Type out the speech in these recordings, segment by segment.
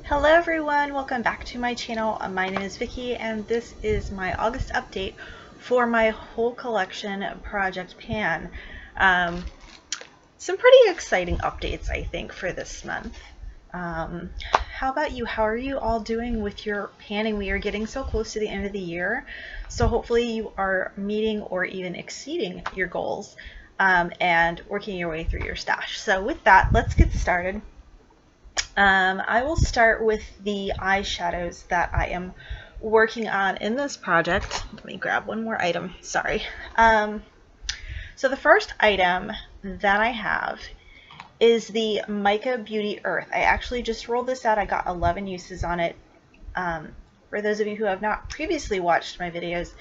Hello everyone, welcome back to my channel. My name is Vicky and this is my August update for my whole collection Project Pan. Some pretty exciting updates I think for this month. How about you? How are you all doing with your panning? We are getting so close to the end of the year, so hopefully you are meeting or even exceeding your goals and working your way through your stash. So with that, let's get started. I will start with the eyeshadows that I am working on in this project. Let me grab one more item, sorry. So the first item that I have is the Mica Beauty Earth. I actually just rolled this out. I got 11 uses on it. For those of you who have not previously watched my videos,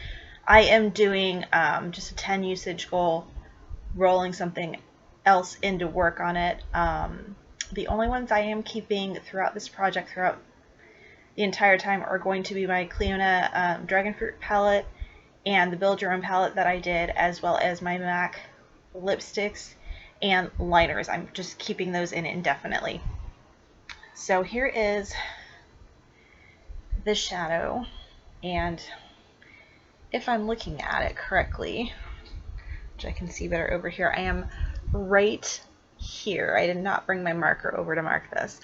I am doing just a 10 usage goal, rolling something else in to work on it. The only ones I am keeping throughout this project, throughout the entire time, are going to be my Clionadh Dragon Fruit palette and the Build Your Own palette that I did, as well as my MAC lipsticks and liners. I'm just keeping those in indefinitely. So here is the shadow, and if I'm looking at it correctly, which I can see better over here, I am right here. I did not bring my marker over to mark this,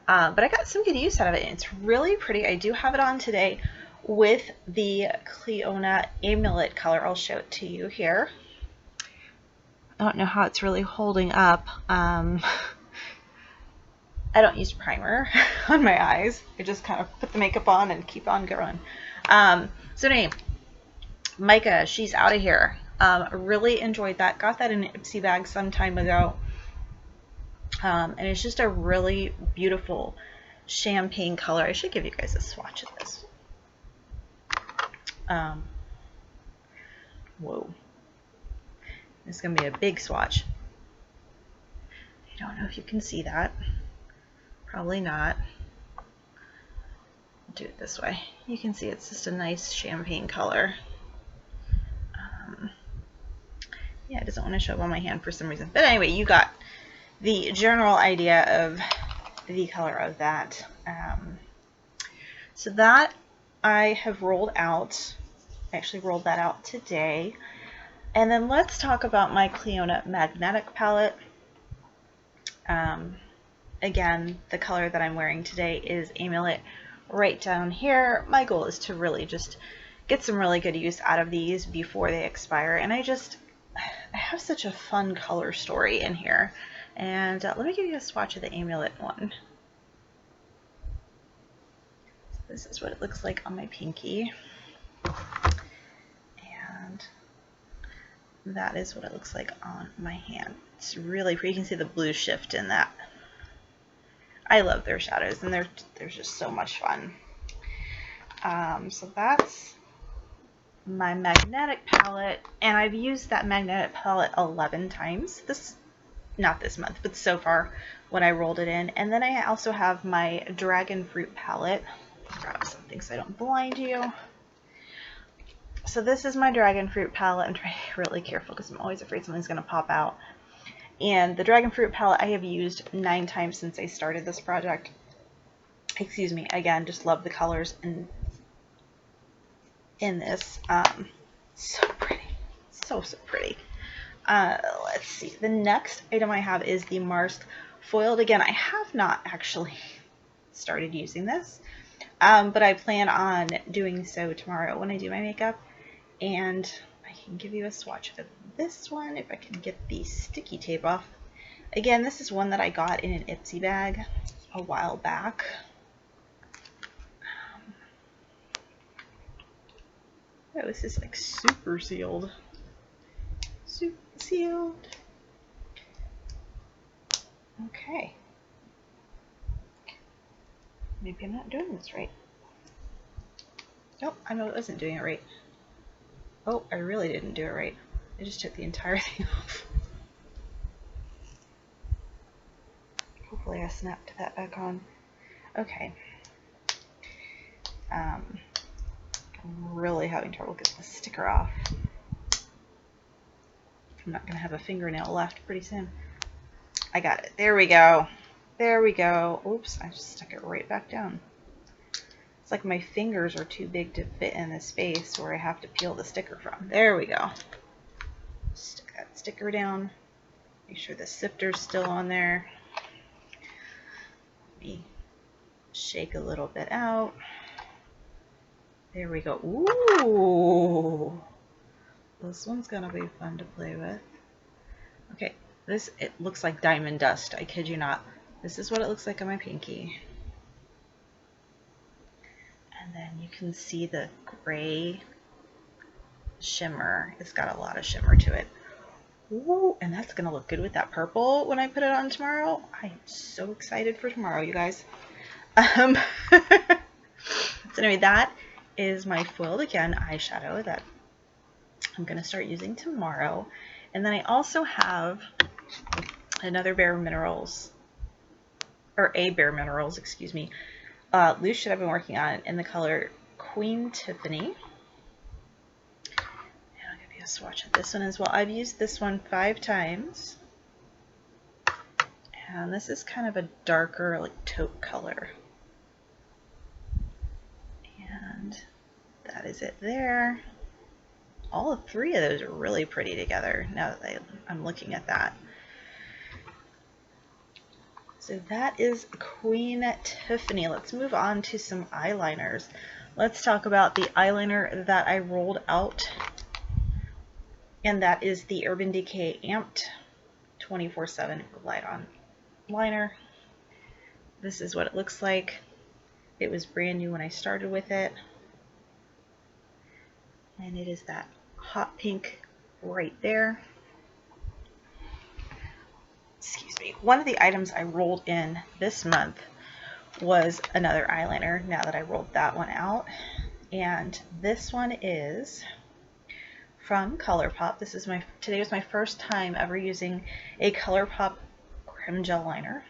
but I got some good use out of it, and it's really pretty. I do have it on today with the Clionadh Amulet color. I'll show it to you here. I don't know how it's really holding up. I don't use primer on my eyes. I just kind of put the makeup on and keep on going. So anyway, Mica, she's out of here. Really enjoyed that. Got that in an Ipsy bag some time ago. And it's just a really beautiful champagne color. I should give you guys a swatch of this. Whoa. This is going to be a big swatch. I don't know if you can see that. Probably not. I'll do it this way. You can see it's just a nice champagne color. Yeah, it doesn't want to show up on my hand for some reason. But anyway, you got the general idea of the color of that. So that I have rolled out. I actually rolled that out today. And then let's talk about my Clionadh Magnetic palette. Again, the color that I'm wearing today is Amulet right down here. My goal is to really just get some really good use out of these before they expire. And I have such a fun color story in here. And let me give you a swatch of the Amulet one. So this is what it looks like on my pinky. And that is what it looks like on my hand. It's really pretty. You can see the blue shift in that. I love their shadows, and they're just so much fun. So that's my magnetic palette, and I've used that magnetic palette 11 times. Not this month, but so far when I rolled it in. And then I also have my Dragon Fruit palette. Let's grab something so I don't blind you. So this is my Dragon Fruit palette. I'm trying to be really careful because I'm always afraid something's going to pop out. And the Dragon Fruit palette I have used 9 times since I started this project. Excuse me. Again, just love the colors in this. So pretty. So pretty. Let's see. The next item I have is the Mars Foiled. Again, I have not actually started using this, but I plan on doing so tomorrow when I do my makeup. And I can give you a swatch of this one if I can get the sticky tape off. Again, this is one that I got in an Ipsy bag a while back. Oh, this is like super sealed. Super sealed. Okay. Maybe I'm not doing this right. Nope, I know I wasn't doing it right. Oh, I really didn't do it right. I just took the entire thing off. Hopefully I snapped that back on. Okay. I'm really having trouble getting the sticker off. I'm not going to have a fingernail left pretty soon. I got it. There we go. There we go. Oops, I just stuck it right back down. It's like my fingers are too big to fit in the space where I have to peel the sticker from. There we go. Stick that sticker down. Make sure the sifter's still on there. Let me shake a little bit out. There we go. Ooh! This one's gonna be fun to play with. Okay, it looks like diamond dust. I kid you not. This is what it looks like on my pinky. And then you can see the gray shimmer. It's got a lot of shimmer to it. Ooh, and that's gonna look good with that purple when I put it on tomorrow. I am so excited for tomorrow, you guys. So anyway, that is my Foiled Again eyeshadow that I'm gonna start using tomorrow. And then I also have another Bare Minerals, or a Bare Minerals, excuse me, loose shade I've been working on in the color Queen Tiffany. I'll give you a swatch of this one as well. I've used this one 5 times. And this is kind of a darker, like, taupe color. And that is it there. All 3 of those are really pretty together now that I'm looking at that. So that is Queen Tiffany. Let's move on to some eyeliners. Let's talk about the eyeliner that I rolled out, and that is the Urban Decay Amped 24/7 Glide-On liner. This is what it looks like. It was brand new when I started with it, and it is that hot pink right there. Excuse me. One of the items I rolled in this month was another eyeliner, now that I rolled that one out. And this one is from ColourPop. Today was my first time ever using a ColourPop Crim Gel liner.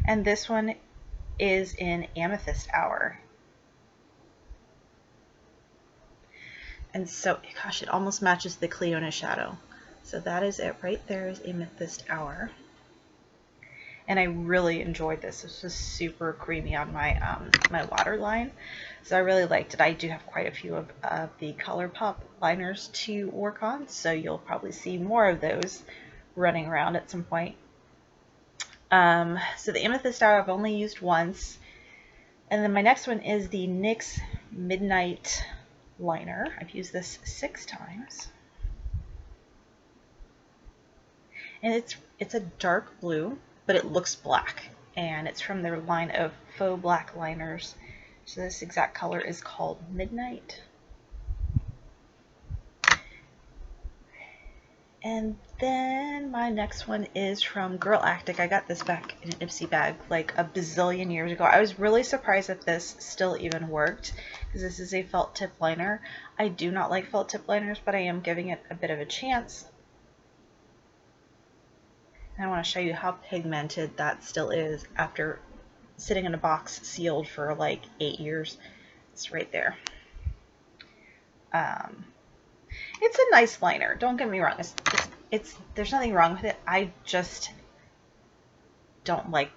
And this one is in Amethyst Hour. And so, gosh, it almost matches the Clionadh shadow. So that is it right there, is Amethyst Hour. And I really enjoyed this. This was super creamy on my my waterline, so I really liked it. I do have quite a few of the ColourPop liners to work on, so you'll probably see more of those running around at some point. So the Amethyst Hour I've only used once, and then my next one is the NYX Midnight liner. I've used this 6 times, and it's a dark blue, but it looks black, and it's from their line of faux black liners. So this exact color is called Midnight. And then my next one is from Girl Actic. I got this back in an Ipsy bag like a bazillion years ago. I was really surprised that this still even worked, because this is a felt tip liner. I do not like felt tip liners, but I am giving it a bit of a chance. And I want to show you how pigmented that still is after sitting in a box sealed for like 8 years. It's right there. It's a nice liner. Don't get me wrong. There's nothing wrong with it. I just don't like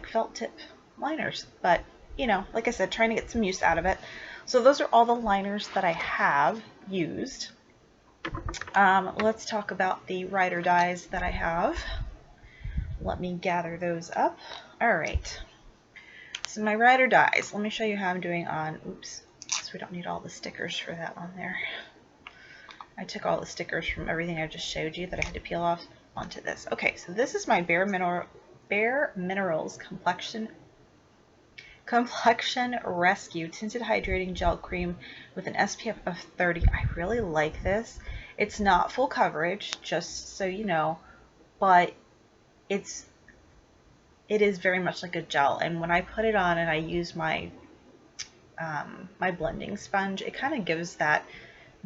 felt tip liners. But, you know, like I said, trying to get some use out of it. So those are all the liners that I have used. Let's talk about the Ride or Dies that I have. Let me gather those up. Alright, so my Ride or Dies, let me show you how I'm doing on, oops, so we don't need all the stickers for that on there. I took all the stickers from everything I just showed you that I had to peel off onto this. Okay, so this is my Bare Minerals Complexion Rescue Tinted Hydrating Gel Cream with an SPF of 30. I really like this. It's not full coverage, just so you know, but it is very much like a gel. And when I put it on and I use my my blending sponge, it kind of gives that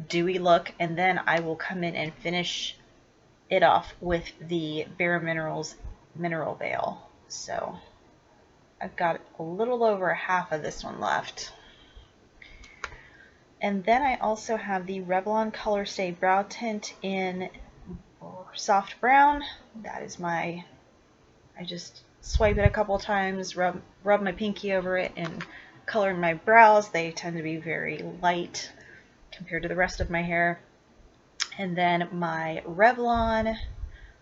dewy look, and then I will come in and finish it off with the Bare Minerals Mineral Veil. So I've got a little over half of this one left. And then I also have the Revlon Color Stay Brow Tint in Soft Brown. That is my I just swipe it a couple times, rub my pinky over it, and color my brows. They tend to be very light compared to the rest of my hair. And then my Revlon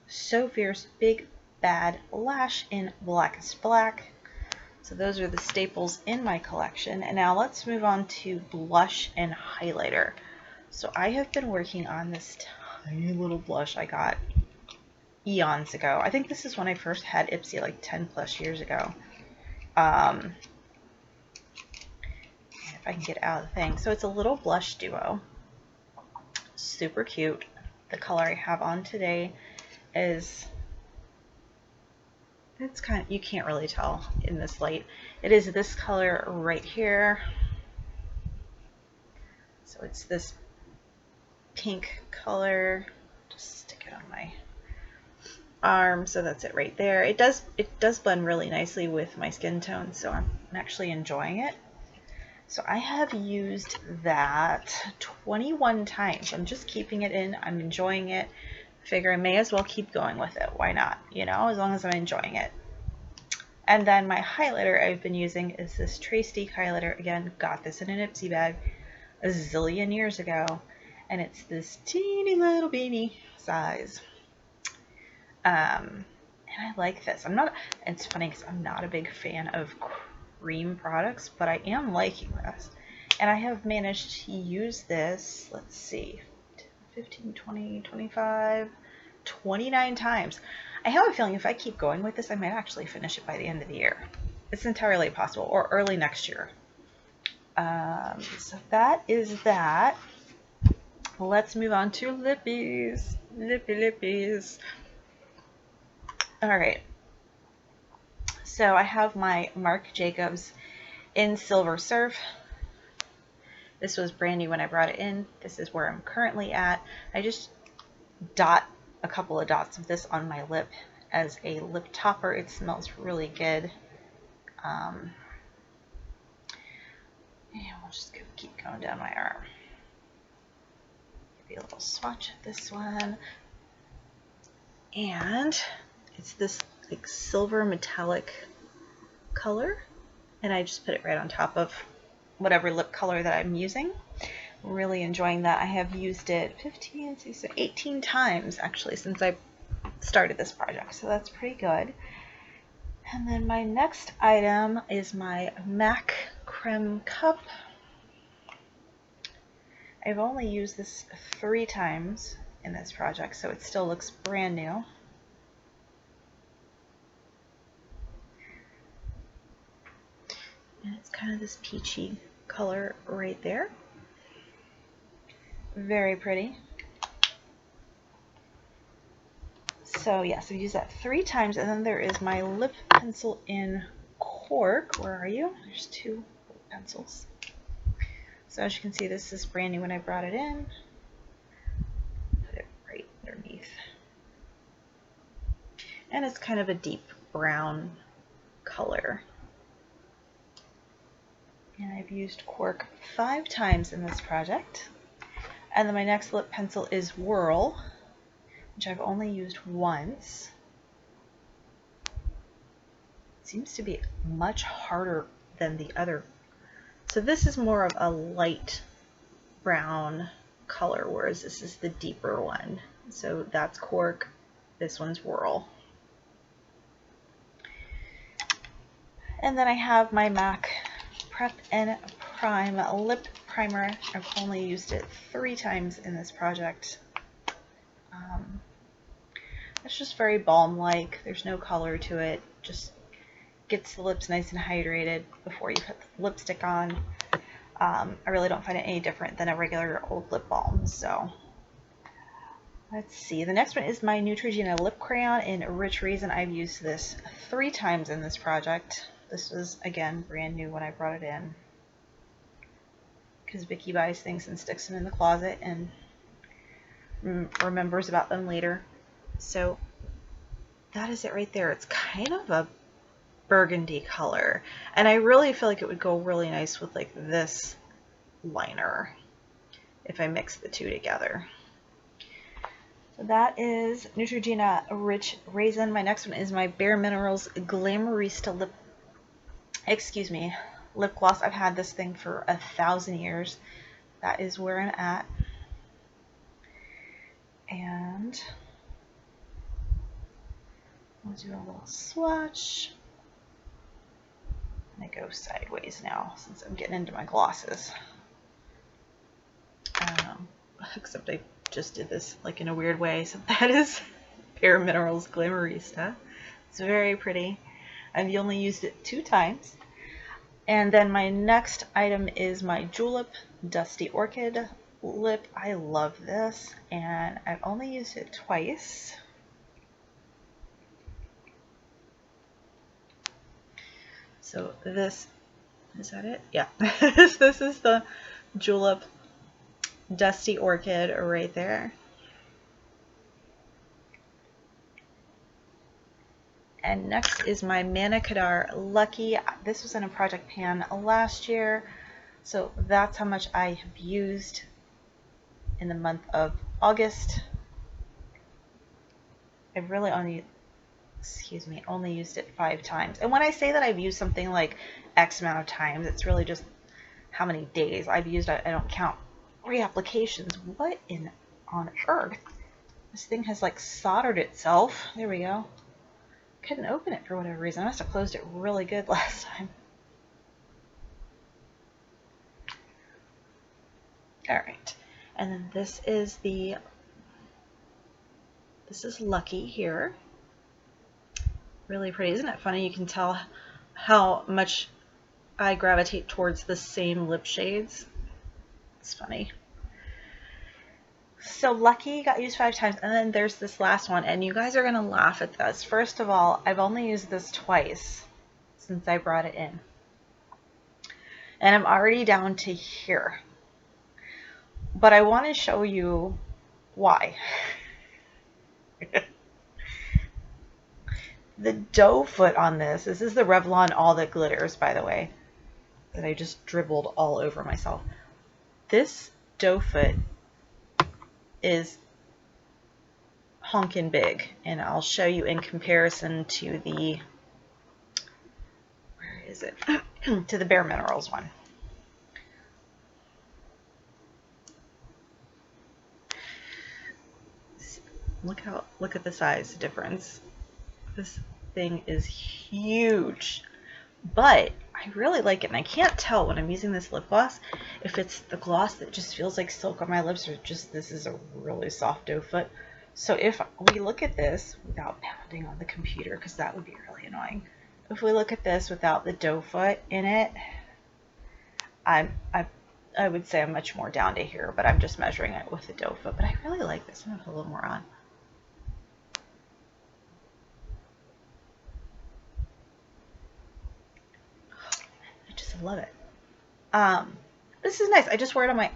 So Fierce Big Bad Lash in Blackest Black. So those are the staples in my collection. And now let's move on to blush and highlighter. So I have been working on this tiny little blush I got eons ago. I think this is when I first had Ipsy, like 10 plus years ago. If I can get out of the thing. So it's a little blush duo. Super cute. The color I have on today is, it's kind of, you can't really tell in this light. It is this color right here. So it's this pink color. Just stick it on my arm, so that's it right there. It does blend really nicely with my skin tone, so I'm actually enjoying it. So I have used that 21 times. I'm just keeping it in. I'm enjoying it. Figure I may as well keep going with it. Why not? You know, as long as I'm enjoying it. And then my highlighter I've been using is this Trace Steak highlighter. Again, got this in an Ipsy bag a zillion years ago. And it's this teeny little beanie size. And I like this. It's funny because I'm not a big fan of cream products, but I am liking this. And I have managed to use this, let's see, 15, 20, 25, 29 times. I have a feeling if I keep going with this, I might actually finish it by the end of the year. It's entirely possible, or early next year. So that is that. Let's move on to lippies. Lippies. All right. So I have my Marc Jacobs in Silver Surf. This was brand new when I brought it in. This is where I'm currently at. I just dot a couple of dots of this on my lip as a lip topper. It smells really good. And we'll just keep going down my arm. Give you a little swatch of this one. And it's this like silver metallic color. And I just put it right on top of whatever lip color that I'm using. Really enjoying that. I have used it 18 times actually since I started this project, so that's pretty good. And then my next item is my MAC Creme Cup. I've only used this 3 times in this project, so it still looks brand new. And it's kind of this peachy color right there. Very pretty. So yes, I've used that 3 times, and then there is my lip pencil in Cork. Where are you? There's 2 pencils. So as you can see, this is brand new when I brought it in. Put it right underneath. And it's kind of a deep brown color. And I've used Cork 5 times in this project. And then my next lip pencil is Whirl, which I've only used once. It seems to be much harder than the other. So this is more of a light brown color, whereas this is the deeper one. So that's Cork, this one's Whirl. And then I have my MAC Prep and Prime Lip Primer. I've only used it 3 times in this project. It's just very balm-like. There's no color to it. Just gets the lips nice and hydrated before you put the lipstick on. I really don't find it any different than a regular old lip balm. So let's see. The next one is my Neutrogena Lip Crayon in Rich Reason. I've used this 3 times in this project. This was, again, brand new when I brought it in, because Vicky buys things and sticks them in the closet and remembers about them later. So that is it right there. It's kind of a burgundy color, and I really feel like it would go really nice with like this liner if I mix the 2 together. that is Neutrogena Rich Raisin. My next one is my Bare Minerals Glamourista lip gloss. I've had this thing for 1,000 years. That is where I'm at. And I'll do a little swatch. I'm gonna go sideways now since I'm getting into my glosses. Except I just did this like in a weird way. So that is Bare Minerals Glamourista. It's very pretty. I've only used it 2 times. And then my next item is my Julep Dusty Orchid lip. I love this, and I've only used it twice. So this, is that it? Yeah. This is the Julep Dusty Orchid right there. And next is my Manna Kadar Lucky. This was in a project pan last year, so that's how much I have used in the month of August. I've really only used it 5 times. And when I say that I've used something like X amount of times, it's really just how many days I've used it. I don't count reapplications. What on earth? This thing has like soldered itself. There we go. Couldn't open it for whatever reason. I must have closed it really good last time. Alright. And then this is Lucky here. Really pretty. Isn't it funny? You can tell how much I gravitate towards the same lip shades. It's funny. So Lucky got used 5 times, and then there's this last one, and you guys are going to laugh at this. First of all, I've only used this twice since I brought it in. And I'm already down to here. But I want to show you why. The doe foot on this is the Revlon All That Glitters, by the way, that I just dribbled all over myself. This doe foot is honkin' big, and I'll show you in comparison to the, where is it, to the Bare Minerals one. Look at the size difference. This thing is huge, but I really like it, and I can't tell when I'm using this lip gloss if it's the gloss that just feels like silk on my lips or just this is a really soft doe foot. So if we look at this without pounding on the computer, because that would be really annoying, if we look at this without the doe foot in it, I would say I'm much more down to here, but I'm just measuring it with the doe foot. But I really like this. I'm gonna put a little more on. Love it. This is nice. I just wear it let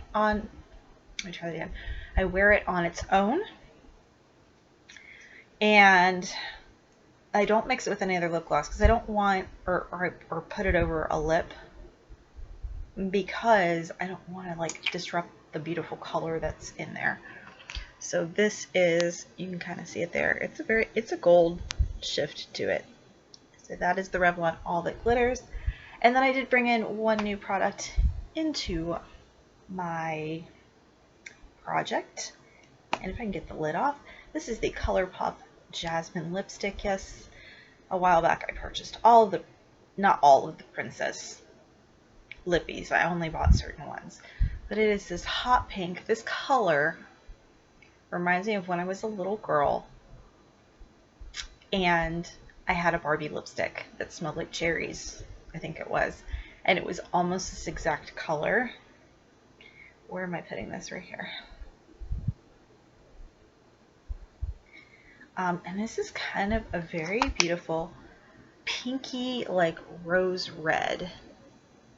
me try that again. I wear it on its own, and I don't mix it with any other lip gloss because I don't want or put it over a lip because I don't want to like disrupt the beautiful color that's in there. So this is, you can kind of see it there. It's a gold shift to it. So that is the Revlon All That Glitters. And then I did bring in one new product into my project. And if I can get the lid off, this is the ColourPop Jasmine Lipstick. Yes, a while back I purchased not all of the Princess lippies. I only bought certain ones. But it is this hot pink. This color reminds me of when I was a little girl and I had a Barbie lipstick that smelled like cherries. I think it was, and it was almost this exact color. Where am I putting this? Right here. And this is kind of a very beautiful pinky, like rose red.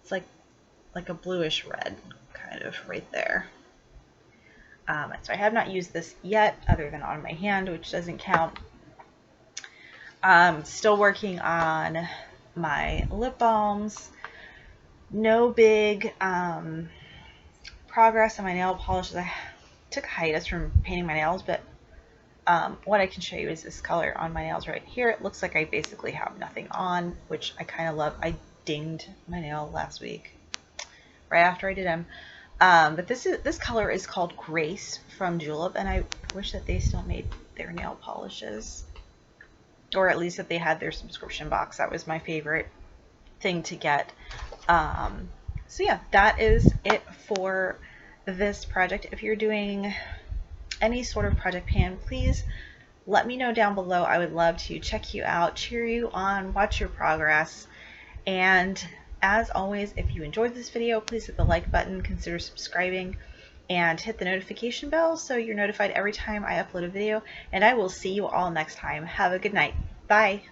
It's like a bluish red, kind of right there. So I have not used this yet, other than on my hand, which doesn't count. Still working on my lip balms. No big progress on my nail polishes. I took a hiatus from painting my nails, but What I can show you is this color on my nails right here. It looks like I basically have nothing on, which I kind of love. I dinged my nail last week right after I did them. But this color is called Grace from Julep, and I wish that they still made their nail polishes, or at least that they had their subscription box. That was my favorite thing to get. So yeah, that is it for this project. If you're doing any sort of project pan, please let me know down below. I would love to check you out, cheer you on, watch your progress. And as always, if you enjoyed this video, please hit the like button, consider subscribing, and hit the notification bell so you're notified every time I upload a video. And I will see you all next time. Have a good night. Bye.